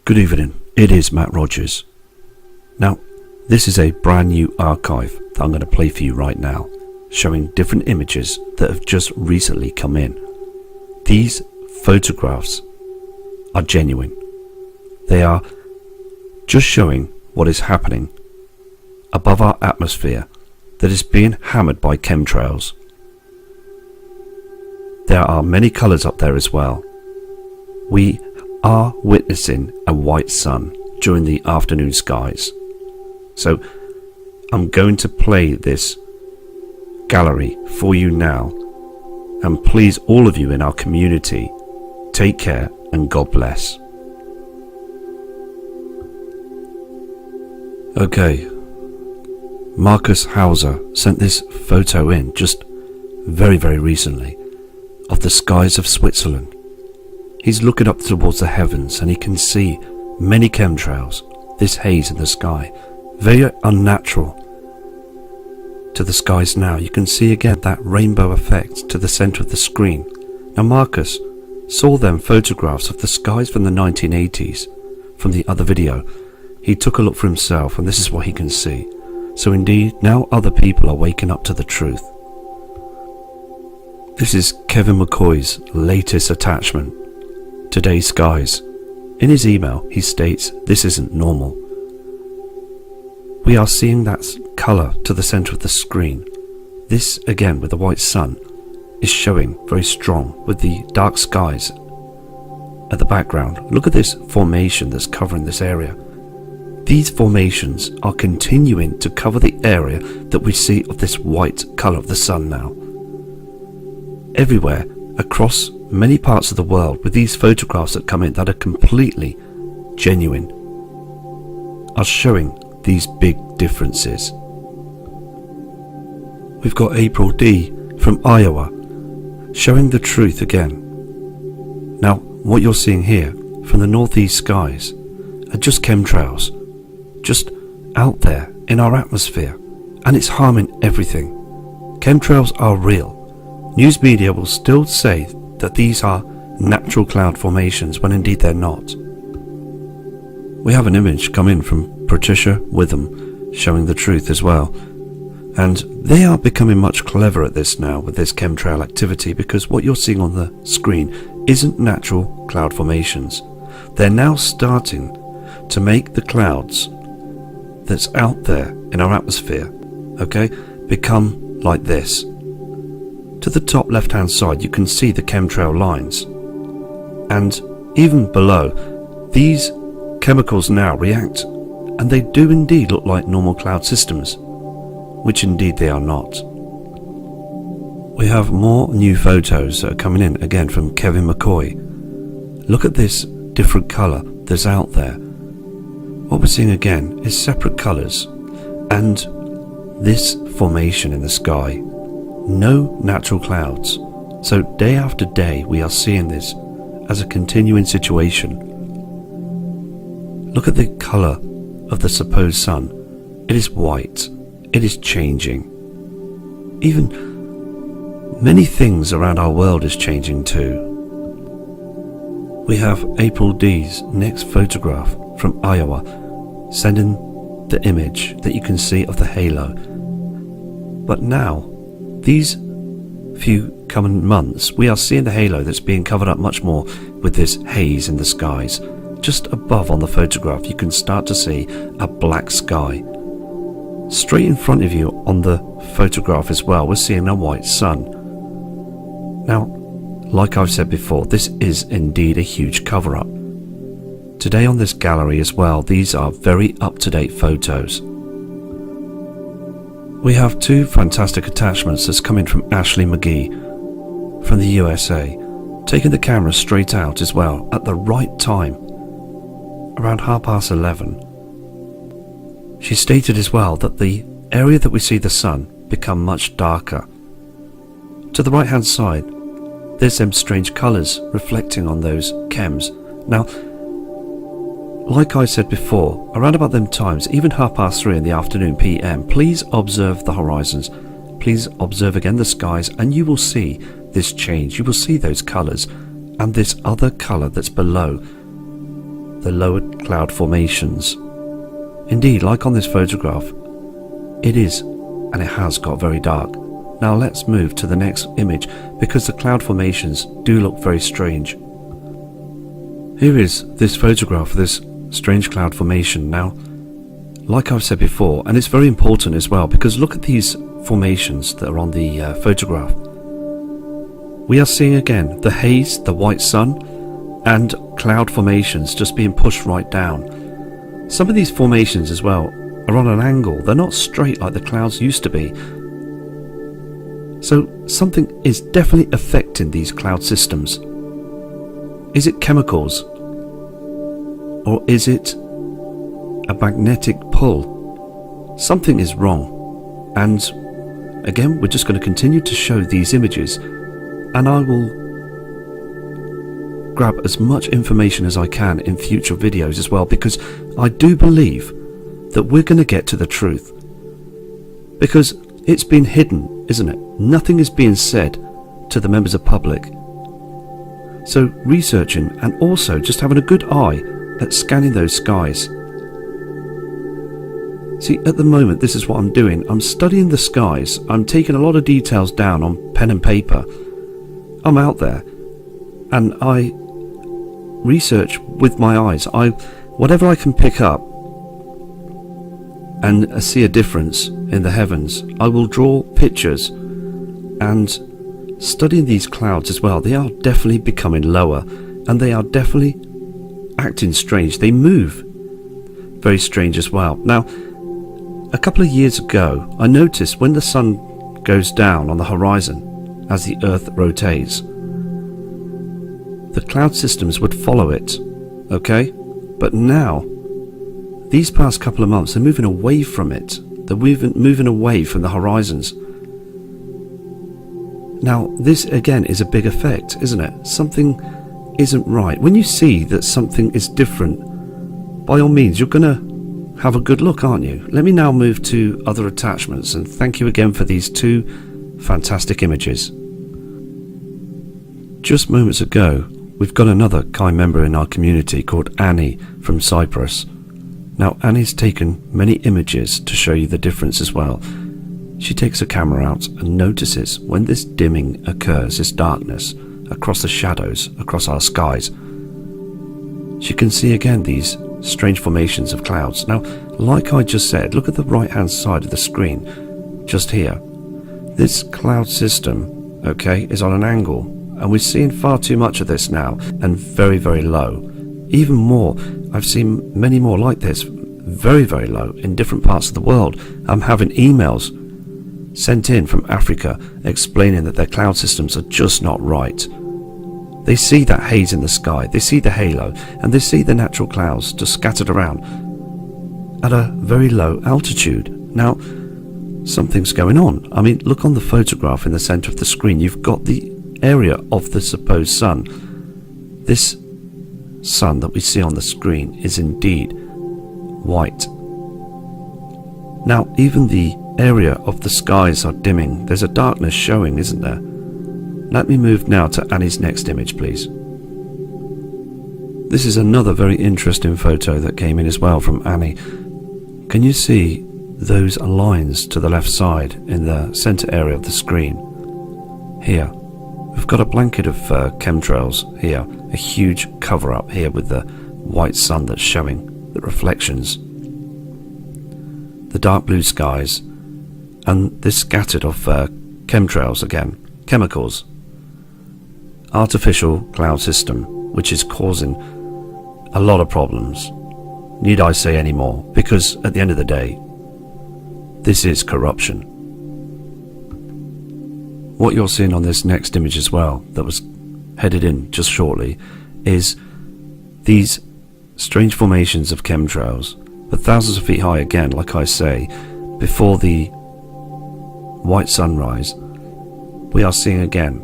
Good evening, it is Matt Rogers. Now, this is a brand new archive that I'm going to play for you right now, showing different images that have just recently come in. These photographs are genuine. They are just showing what is happening above our atmosphere that is being hammered by chemtrails. There are many colours up there as well. We are witnessing a white sun during the afternoon skies. So I'm going to play this gallery for you now, and please, all of you in our community, take care and God bless. Okay, Marcus Hauser sent this photo in just very recently of the skies of Switzerland. He's looking up towards the heavens and he can see many chemtrails, this haze in the sky, very unnatural to the skies now. You can see again that rainbow effect to the centre of the screen. Now Marcus saw them photographs of the skies from the 1980s from the other video. He took a look for himself and this is what he can see. So indeed, now other people are waking up to the truth. This is Kevin McCoy's latest attachment, Today's Skies. In his email, he states this isn't normal. We are seeing that colour to the centre of the screen. This, again with the white sun, is showing very strong with the dark skies at the background. Look at this formation that's covering this area. These formations are continuing to cover the area that we see of this white colour of the sun now. Everywhere across many parts of the world, with these photographs that come in that are completely genuine, are showing these big differences. We've got April D from Iowa showing the truth again. Now what you're seeing here from the northeast skies are just chemtrails, just out there in our atmosphere, and it's harming everything. Chemtrails are real. News media will still say that these are natural cloud formations when indeed they're not. We have an image come in from Patricia Witham showing the truth as well, and they are becoming much clever at this now with this chemtrail activity, because what you're seeing on the screen isn't natural cloud formations. They're now starting to make the clouds that's out there in our atmosphere, okay, become like this. To the top left hand side you can see the chemtrail lines, and even below, these chemicals now react and they do indeed look like normal cloud systems, which indeed they are not. We have more new photos that are coming in again from Kevin McCoy. Look at this different colour that's out there. What we're seeing again is separate colours and this formation in the sky. No natural clouds. So day after day we are seeing this as a continuing situation. Look at the colour of the supposed sun. It is white. It is changing. Even many things around our world is changing too. We have April D's next photograph from Iowa sending the image that you can see of the halo. But now, these few coming months, we are seeing the halo that's being covered up much more with this haze in the skies. Just above on the photograph you can start to see a black sky. Straight in front of you on the photograph as well, we're seeing a white sun. Now, like I've said before, this is indeed a huge cover-up. Today on this gallery as well, these are very up-to-date photos. We have two fantastic attachments that's coming from Ashley McGee from the USA, taking the camera straight out as well at the right time, around 11:30. She stated as well that the area that we see the sun become much darker. To the right hand side, there's them strange colours reflecting on those chems. Now, like I said before, around about them times, even 3:30 in the afternoon PM, please observe the horizons. Please observe again the skies and you will see this change. You will see those colours and this other colour that's below the lower cloud formations. Indeed, like on this photograph, it is, and it has got very dark. Now let's move to the next image, because the cloud formations do look very strange. Here is this photograph of this strange cloud formation. Now, like I've said before, and it's very important as well, because look at these formations that are on the photograph. We are seeing again the haze, the white sun, and cloud formations just being pushed right down. Some of these formations as well are on an angle. They're not straight like the clouds used to be. So something is definitely affecting these cloud systems. Is it chemicals? Or is it a magnetic pull? Something is wrong. And again, we're just going to continue to show these images, and I will grab as much information as I can in future videos as well, because I do believe that we're going to get to the truth, because it's been hidden, isn't it? Nothing is being said to the members of public. So researching and also just having a good eye at scanning those skies. See, at the moment this is what I'm doing. I'm studying the skies. I'm taking a lot of details down on pen and paper. I'm out there and I research with my eyes. Whatever I can pick up and see a difference in the heavens, I will draw pictures. And studying these clouds as well, they are definitely becoming lower, and they are definitely acting strange. They move very strange as well. Now, a couple of years ago, I noticed when the sun goes down on the horizon as the Earth rotates, the cloud systems would follow it, okay? But now, these past couple of months, they're moving away from it. They're moving away from the horizons. Now, this again is a big effect, isn't it? Something isn't right. When you see that something is different, by all means, you're going to have a good look, aren't you? Let me now move to other attachments, and thank you again for these two fantastic images. Just moments ago, we've got another kind member in our community called Annie from Cyprus. Now, Annie's taken many images to show you the difference as well. She takes a camera out and notices when this dimming occurs, this darkness across the shadows, across our skies. She can see again these strange formations of clouds. Now, like I just said, look at the right hand side of the screen, just here. This cloud system, okay, is on an angle, and we're seeing far too much of this now, and very, very low. Even more, I've seen many more like this, very, very low, in different parts of the world. I'm having emails sent in from Africa explaining that their cloud systems are just not right. They see that haze in the sky, they see the halo, and they see the natural clouds just scattered around at a very low altitude. Now, something's going on. I mean, look on the photograph in the center of the screen. You've got the area of the supposed sun. This sun that we see on the screen is indeed white. Now, even the area of the skies are dimming. There's a darkness showing, isn't there? Let me move now to Annie's next image, please. This is another very interesting photo that came in as well from Annie. Can you see those lines to the left side in the center area of the screen? Here, we've got a blanket of chemtrails here, a huge cover up here with the white sun that's showing the reflections, the dark blue skies, and this scattered of chemtrails again, chemicals. Artificial cloud system, which is causing a lot of problems. Need I say any more? Because at the end of the day, this is corruption. What you're seeing on this next image as well, that was headed in just shortly, is these strange formations of chemtrails, but thousands of feet high again, like I say, before the white sunrise. We are seeing again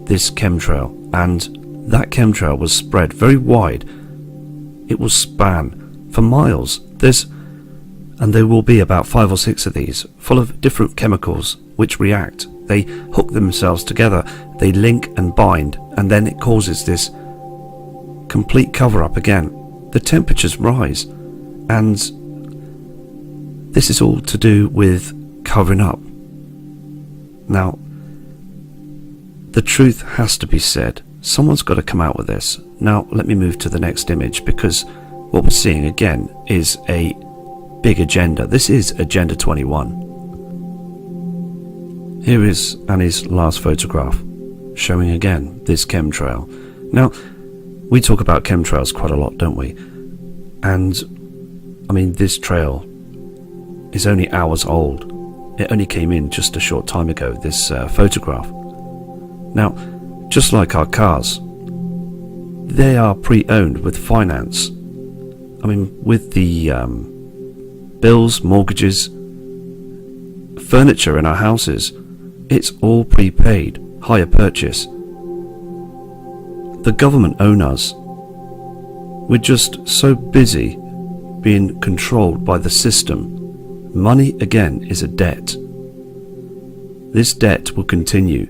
this chemtrail, and that chemtrail was spread very wide. It will span for miles. And there will be about 5 or 6 of these, full of different chemicals which react. They hook themselves together, they link and bind, and then it causes this complete cover-up again. the temperatures rise, and this is all to do with covering up. Now, the truth has to be said. Someone's got to come out with this. Now, let me move to the next image, because what we're seeing again is a big agenda. This is Agenda 21. Here is Annie's last photograph, showing again this chemtrail. Now, we talk about chemtrails quite a lot, don't we? And, I mean, this trail is only hours old. It only came in just a short time ago, this photograph. Now, just like our cars, they are pre-owned with finance. I mean, with the bills, mortgages, furniture in our houses, it's all prepaid, hire purchase. The government own us. We're just so busy being controlled by the system. Money, again, is a debt. This debt will continue.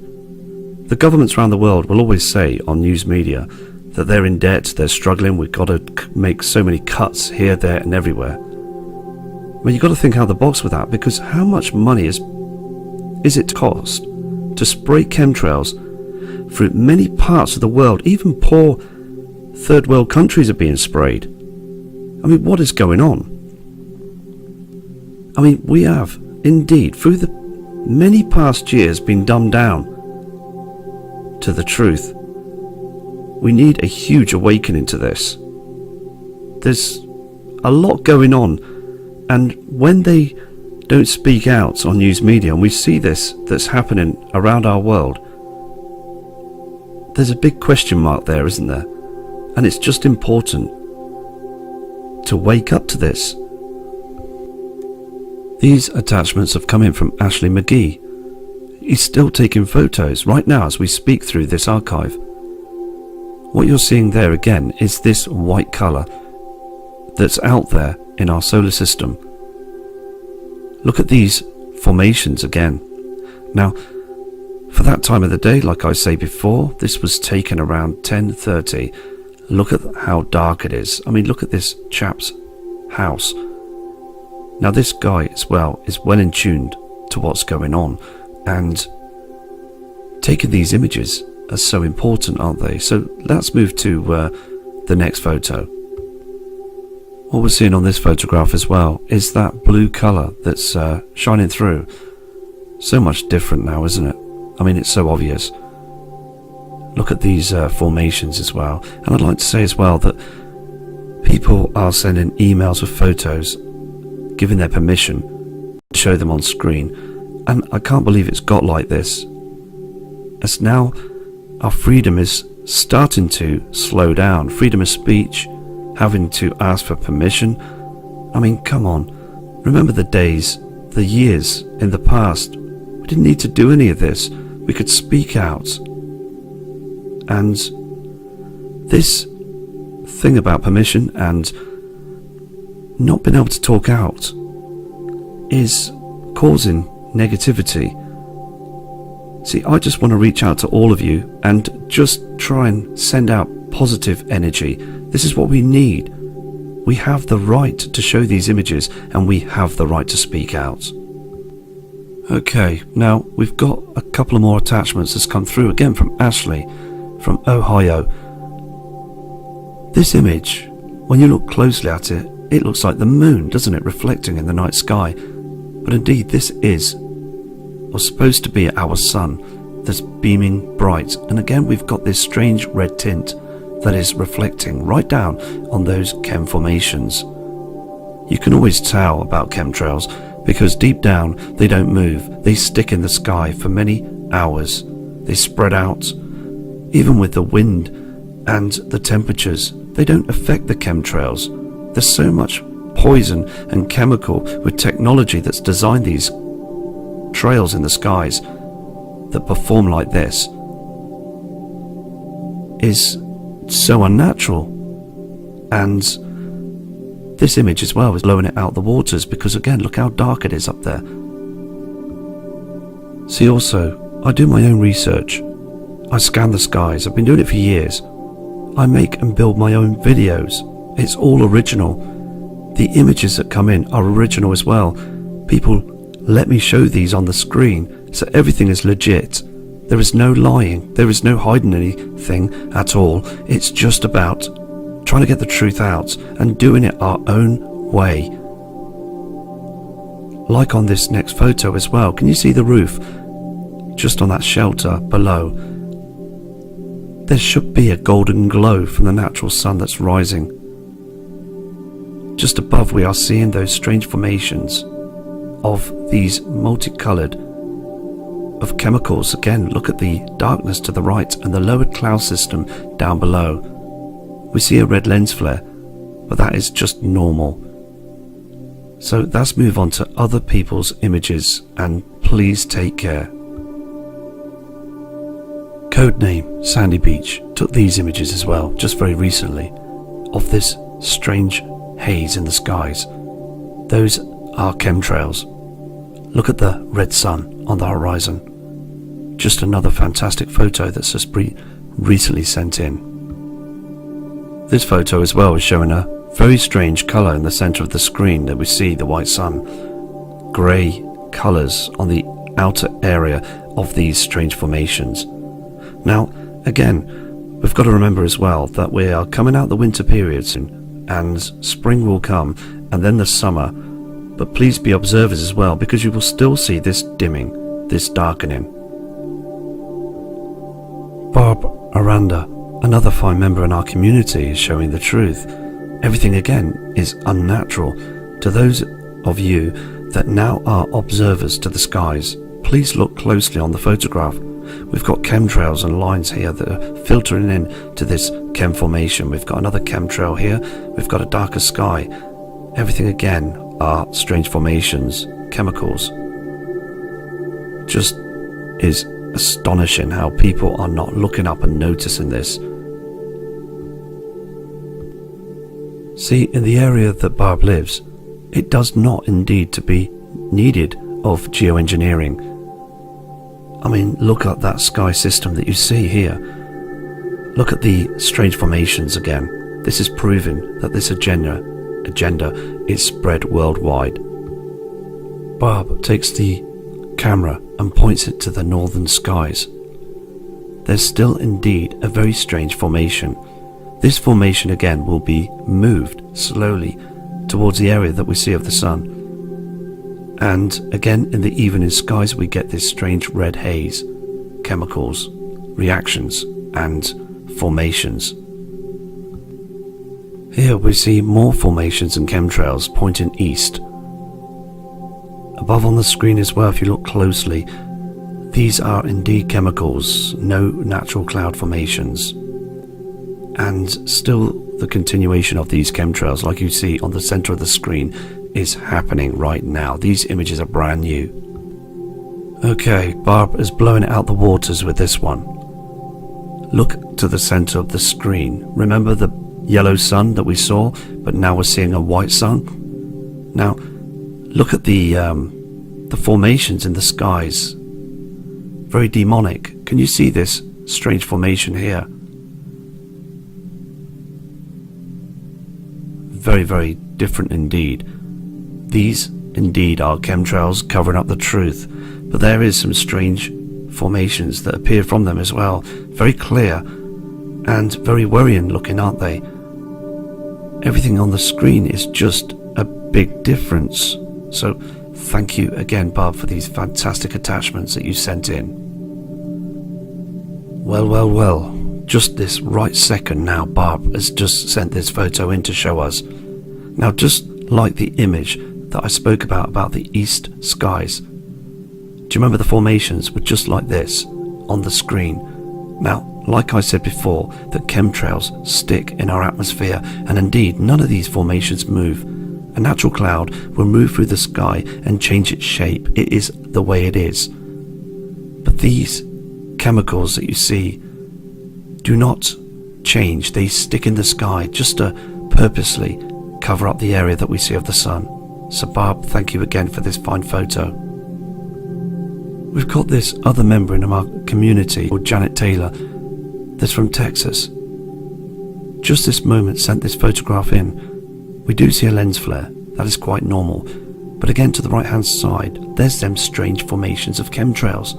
The governments around the world will always say on news media that they're in debt, they're struggling, we've got to make so many cuts here, there and everywhere. Well, you've got to think out of the box with that, because how much money is it cost to spray chemtrails through many parts of the world? Even poor third world countries are being sprayed. I mean, what is going on? I mean, we have indeed, through the many past years, been dumbed down to the truth. We need a huge awakening to this. There's a lot going on, and when they don't speak out on news media, and we see this that's happening around our world, there's a big question mark there, isn't there? And it's just important to wake up to this. These attachments have come in from Ashley McGee. He's still taking photos right now as we speak through this archive. What you're seeing there again is this white colour that's out there in our solar system. Look at these formations again. Now, for that time of the day, like I say before, this was taken around 10:30. Look at how dark it is. I mean, look at this chap's house. Now, this guy as well is well in tuned to what's going on, and taking these images are so important, aren't they? So let's move to the next photo. What we're seeing on this photograph as well is that blue colour that's shining through. So much different now, isn't it? I mean, it's so obvious. Look at these formations as well. And I'd like to say as well that people are sending emails with photos, giving their permission to show them on screen. And I can't believe it's got like this. As now our freedom is starting to slow down. Freedom of speech, having to ask for permission. I mean, come on. Remember the days, the years in the past. We didn't need to do any of this. We could speak out. And this thing about permission and not being able to talk out is causing negativity. See, I just want to reach out to all of you and just try and send out positive energy. This is what we need. We have the right to show these images, and we have the right to speak out. Okay, now we've got a couple of more attachments that's come through again from Ashley from Ohio. This image, when you look closely at it, it looks like the moon, doesn't it, reflecting in the night sky? But indeed, this is, or supposed to be, our sun that's beaming bright. And again, we've got this strange red tint that is reflecting right down on those chem formations. You can always tell about chemtrails because deep down they don't move. They stick in the sky for many hours. They spread out. Even with the wind and the temperatures, they don't affect the chemtrails. There's so much poison and chemical with technology that's designed these trails in the skies that perform like this is so unnatural. And this image as well is blowing it out the waters because again, look how dark it is up there. See, also, I do my own research. I scan the skies. I've been doing it for years. I make and build my own videos It's all original. The images that come in are original as well. People, let me show these on the screen, so everything is legit. There is no lying, there is no hiding anything at all. It's just about trying to get the truth out and doing it our own way. Like on this next photo as well, can you see the roof? Just on that shelter below. There should be a golden glow from the natural sun that's rising. Just above we are seeing those strange formations of these multicoloured of chemicals. Again, look at the darkness to the right and the lowered cloud system down below. We see a red lens flare, but that is just normal. So let's move on to other people's images, and please take care. Codename Sandy Beach took these images as well, just very recently, of this strange haze in the skies. Those are chemtrails. Look at the red sun on the horizon. Just another fantastic photo that's just recently sent in. This photo as well is showing a very strange colour in the centre of the screen that we see, the white sun. Grey colours on the outer area of these strange formations. Now, again, we've got to remember as well that we are coming out the winter period soon, and spring will come, and then the summer. But please be observers as well, because you will still see this dimming, this darkening. Barb Aranda, another fine member in our community, is showing the truth. Everything again is unnatural. To those of you that now are observers to the skies, please look closely on the photograph. We've got chemtrails and lines here that are filtering in to this chem formation. We've got another chemtrail here. We've got a darker sky. Everything again are strange formations, chemicals. Just is astonishing how people are not looking up and noticing this. See, in the area that Barb lives, it does not indeed to be needed of geoengineering. I mean, look at that sky system that you see here. Look at the strange formations again. This is proving that this agenda is spread worldwide. Barb takes the camera and points it to the northern skies. There's still indeed a very strange formation. This formation again will be moved slowly towards the area that we see of the sun. And again in the evening skies we get this strange red haze, chemicals, reactions and formations. Here we see more formations and chemtrails pointing east. Above on the screen as well, if you look closely, these are indeed chemicals, no natural cloud formations. And still the continuation of these chemtrails, like you see on the center of the screen, is happening right now. These images are brand new. Okay, Barb is blowing it out the waters with this one. Look to the center of the screen. Remember the yellow sun that we saw, but now we're seeing a white sun? Now, look at the formations in the skies. Very demonic. Can you see this strange formation here? Very, very different indeed. These indeed are chemtrails covering up the truth, but there is some strange formations that appear from them as well. Very clear and very worrying looking, aren't they? Everything on the screen is just a big difference. So thank you again, Barb, for these fantastic attachments that you sent in. Well, just this right second now, Barb has just sent this photo in to show us. Now, just like the image that I spoke about the east skies, do you remember the formations were just like this on the screen? Now, like I said before, the chemtrails stick in our atmosphere, and indeed none of these formations move. A natural cloud will move through the sky and change its shape. It is the way it is. But these chemicals that you see do not change. They stick in the sky just to purposely cover up the area that we see of the sun. So Barb, thank you again for this fine photo. We've got this other member in our community called Janet Taylor, that's from Texas. just this moment sent this photograph in. We do see a lens flare, that is quite normal, but again to the right hand side, there's them strange formations of chemtrails.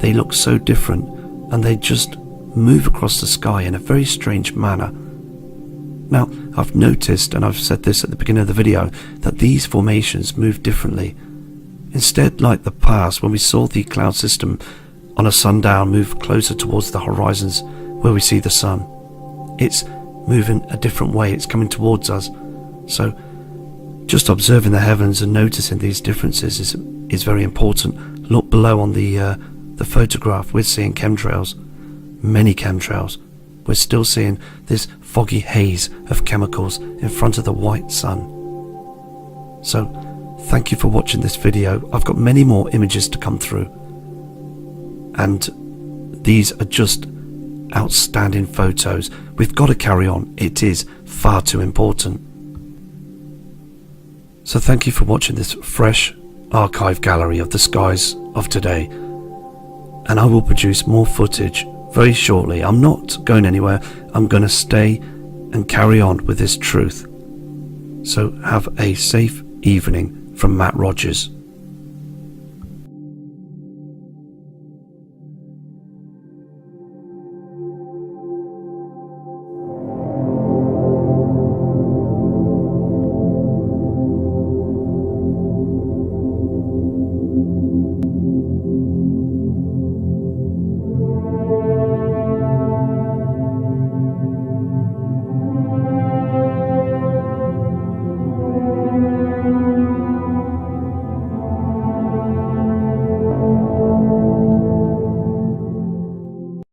They look so different, and they just move across the sky in a very strange manner. Now, I've noticed, and I've said this at the beginning of the video, that these formations move differently. Instead, like the past, when we saw the cloud system on a sundown move closer towards the horizons where we see the sun, it's moving a different way, it's coming towards us. So just observing the heavens and noticing these differences is very important. Look below on the photograph, we're seeing chemtrails, many chemtrails. We're still seeing this foggy haze of chemicals in front of the white sun. So thank you for watching this video. I've got many more images to come through, and these are just outstanding photos. We've got to carry on. It is far too important. So thank you for watching this fresh archive gallery of the skies of today, and I will produce more footage very shortly. I'm not going anywhere. I'm going to stay and carry on with this truth. So have a safe evening from Matt Rogers.